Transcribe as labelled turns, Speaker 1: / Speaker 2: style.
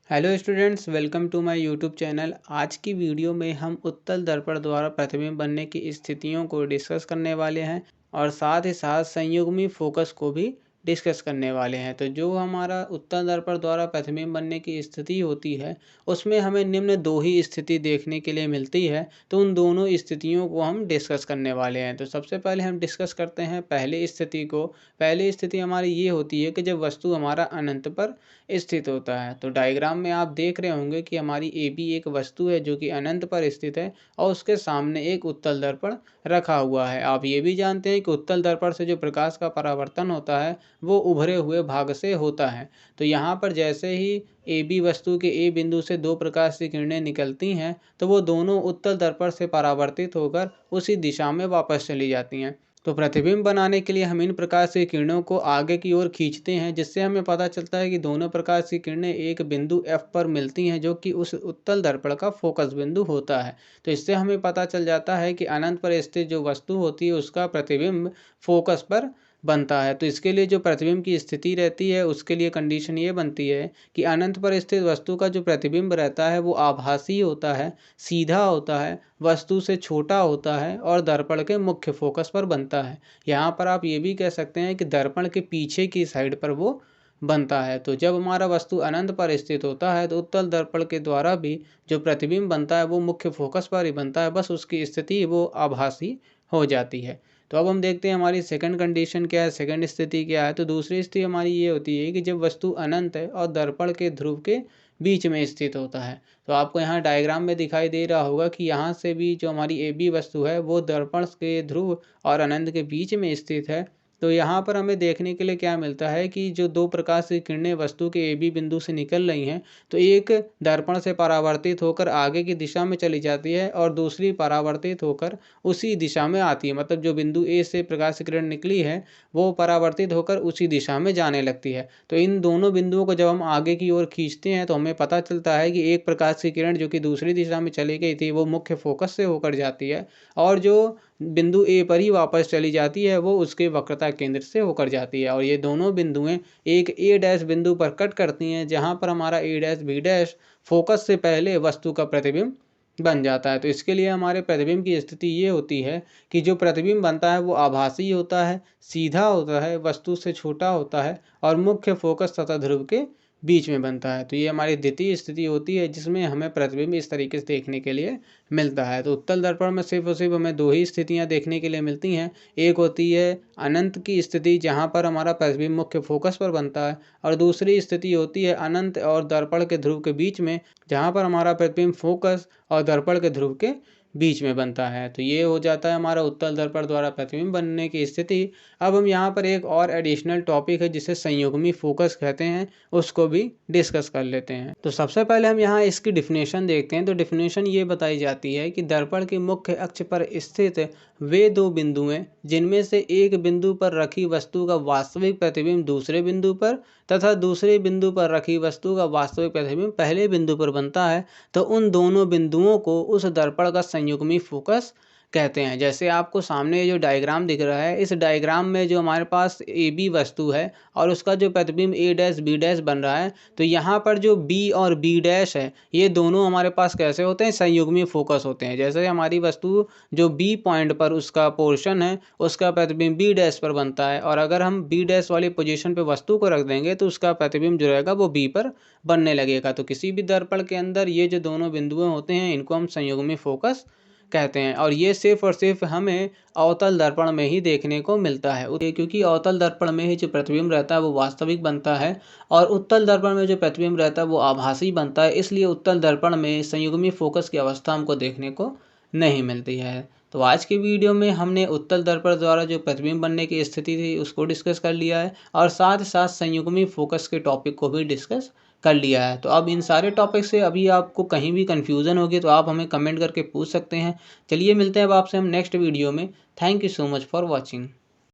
Speaker 1: Hello students, welcome to my YouTube channel. आज की video में हम उत्तल दर्पण द्वारा प्रतिबिंब बनने की स्थितियों को डिस्कस करने वाले हैं और साथ ही साथ संयुग्मी फोकस को भी डिस्कस करने वाले हैं। तो जो हमारा उत्तल दर्पण द्वारा प्रतिबिंब बनने की स्थिति होती है उसमें हमें निम्न दो ही स्थिति देखने के लिए मिलती है। तो उन दोनों स्थितियों को हम डिस्कस करने वाले हैं। तो सबसे पहले हम डिस्कस करते हैं पहली स्थिति को। पहली स्थिति हमारी ये होती है कि जब वस्तु हमारा अनंत पर स्थित होता है। तो डायग्राम में आप देख रहे होंगे कि हमारी ए बी एक वस्तु है जो कि अनंत पर स्थित है और उसके सामने एक उत्तल दर्पण रखा हुआ है। आप ये भी जानते हैं कि उत्तल दर्पण से जो प्रकाश का परावर्तन होता है वो उभरे हुए भाग से होता है। तो यहाँ पर जैसे ही ए बी वस्तु के ए बिंदु से दो प्रकाश की किरणें निकलती हैं तो वो दोनों उत्तल दर्पण से परावर्तित होकर उसी दिशा में वापस चली जाती हैं। तो प्रतिबिंब बनाने के लिए हम इन प्रकाश की किरणों को आगे की ओर खींचते हैं, जिससे हमें पता चलता है कि दोनों प्रकाश की किरणें एक बिंदु F पर मिलती हैं जो कि उस उत्तल दर्पण का फोकस बिंदु होता है। तो इससे हमें पता चल जाता है कि अनंत पर स्थित जो वस्तु होती है उसका प्रतिबिंब फोकस पर बनता है। तो इसके लिए जो प्रतिबिंब की स्थिति रहती है उसके लिए कंडीशन ये बनती है कि अनंत पर स्थित वस्तु का जो प्रतिबिंब रहता है वो आभासी होता है, सीधा होता है, वस्तु से छोटा होता है और दर्पण के मुख्य फोकस पर बनता है। यहाँ पर आप ये भी कह सकते हैं कि दर्पण के पीछे की साइड पर वो बनता है। तो जब हमारा वस्तु अनंत पर स्थित होता है तो उत्तल दर्पण के द्वारा भी जो प्रतिबिंब बनता है वो मुख्य फोकस पर ही बनता है, बस उसकी स्थिति वो आभासी हो जाती है। तो अब हम देखते हैं हमारी सेकंड कंडीशन क्या है, सेकंड स्थिति क्या है। तो दूसरी स्थिति हमारी ये होती है कि जब वस्तु अनंत है और दर्पण के ध्रुव के बीच में स्थित होता है। तो आपको यहाँ डायग्राम में दिखाई दे रहा होगा कि यहाँ से भी जो हमारी ए बी वस्तु है वो दर्पण के ध्रुव और अनंत के बीच में स्थित है। तो यहाँ पर हमें देखने के लिए क्या मिलता है कि जो दो प्रकाश की किरणें वस्तु के ए बी बिंदु से निकल रही हैं तो एक दर्पण से परावर्तित होकर आगे की दिशा में चली जाती है और दूसरी परावर्तित होकर उसी दिशा में आती है। मतलब जो बिंदु ए से प्रकाश किरण निकली है वो परावर्तित होकर उसी दिशा में जाने लगती है। तो इन दोनों बिंदुओं को जब हम आगे की ओर खींचते हैं तो हमें पता चलता है कि एक प्रकाश की किरण जो कि दूसरी दिशा में चली गई थी वो मुख्य फोकस से होकर जाती है और जो बिंदु ए पर ही वापस चली जाती है वो उसके वक्रता केंद्र से होकर जाती है। और ये दोनों बिंदुएं एक ए डैश बिंदु पर कट करती हैं जहां पर हमारा ए डैश बी डैश फोकस से पहले वस्तु का प्रतिबिंब बन जाता है। तो इसके लिए हमारे प्रतिबिंब की स्थिति ये होती है कि जो प्रतिबिंब बनता है वो आभासी होता है, सीधा होता है, वस्तु से छोटा होता है और मुख्य फोकस तथा ध्रुव के बीच में बनता है। तो ये हमारी द्वितीय स्थिति होती है जिसमें हमें प्रतिबिंब इस तरीके से देखने के लिए मिलता है। तो उत्तल दर्पण में सिर्फ और सिर्फ हमें दो ही स्थितियाँ देखने के लिए मिलती हैं। एक होती है अनंत की स्थिति जहाँ पर हमारा प्रतिबिंब मुख्य फोकस पर बनता है और दूसरी स्थिति होती है अनंत और दर्पण के ध्रुव के बीच में जहाँ पर हमारा प्रतिबिंब फोकस और दर्पण के ध्रुव के बीच में बनता है। तो ये हो जाता है हमारा उत्तल दर्पण द्वारा प्रतिबिंब बनने की स्थिति। अब हम यहाँ पर एक और एडिशनल टॉपिक है जिसे संयुग्मी फोकस कहते हैं, उसको भी डिस्कस कर लेते हैं। तो सबसे पहले हम यहाँ इसकी डिफिनेशन देखते हैं। तो डिफिनेशन ये बताई जाती है कि दर्पण के मुख्य अक्ष पर स्थित वे दो बिंदुएं जिनमें से एक बिंदु पर रखी वस्तु का वास्तविक प्रतिबिंब दूसरे बिंदु पर तथा दूसरे बिंदु पर रखी वस्तु का वास्तविक प्रतिबिंब पहले बिंदु पर बनता है, तो उन दोनों बिंदुओं को उस दर्पण का संयुग्मी फोकस कहते हैं। जैसे आपको सामने ये जो डायग्राम दिख रहा है, इस डायग्राम में जो हमारे पास ए बी वस्तु है और उसका जो प्रतिबिंब ए डैश बी डैश बन रहा है, तो यहाँ पर जो बी और बी डैश है ये दोनों हमारे पास कैसे होते हैं, संयुग्मी फोकस होते हैं। जैसे हमारी वस्तु जो बी पॉइंट पर उसका पोर्शन है उसका प्रतिबिंब बी डैश पर बनता है और अगर हम बी डैश वाली पोजीशन पे वस्तु को रख देंगे तो उसका प्रतिबिंब जो रहेगा वो बी पर बनने लगेगा। तो किसी भी दर्पण के अंदर ये जो दोनों बिंदुएं होते हैं इनको हम संयुग्मी फोकस कहते हैं और ये सिर्फ और सिर्फ हमें अवतल दर्पण में ही देखने को मिलता है, क्योंकि अवतल दर्पण में ही जो प्रतिबिंब रहता है वो वास्तविक बनता है और उत्तल दर्पण में जो प्रतिबिंब रहता है वो आभासी बनता है। इसलिए उत्तल दर्पण में संयुग्मी फोकस की अवस्था हमको देखने को नहीं मिलती है। तो आज की वीडियो में हमने उत्तल दर्पण द्वारा जो प्रतिबिंब बनने की स्थिति थी उसको डिस्कस कर लिया है और साथ ही साथ संयुग्मी फोकस के टॉपिक को भी डिस्कस कर लिया है। तो अब इन सारे टॉपिक से अभी आपको कहीं भी कन्फ्यूज़न होगी तो आप हमें कमेंट करके पूछ सकते हैं। चलिए मिलते हैं अब आपसे हम नेक्स्ट वीडियो में। Thank you so much for watching.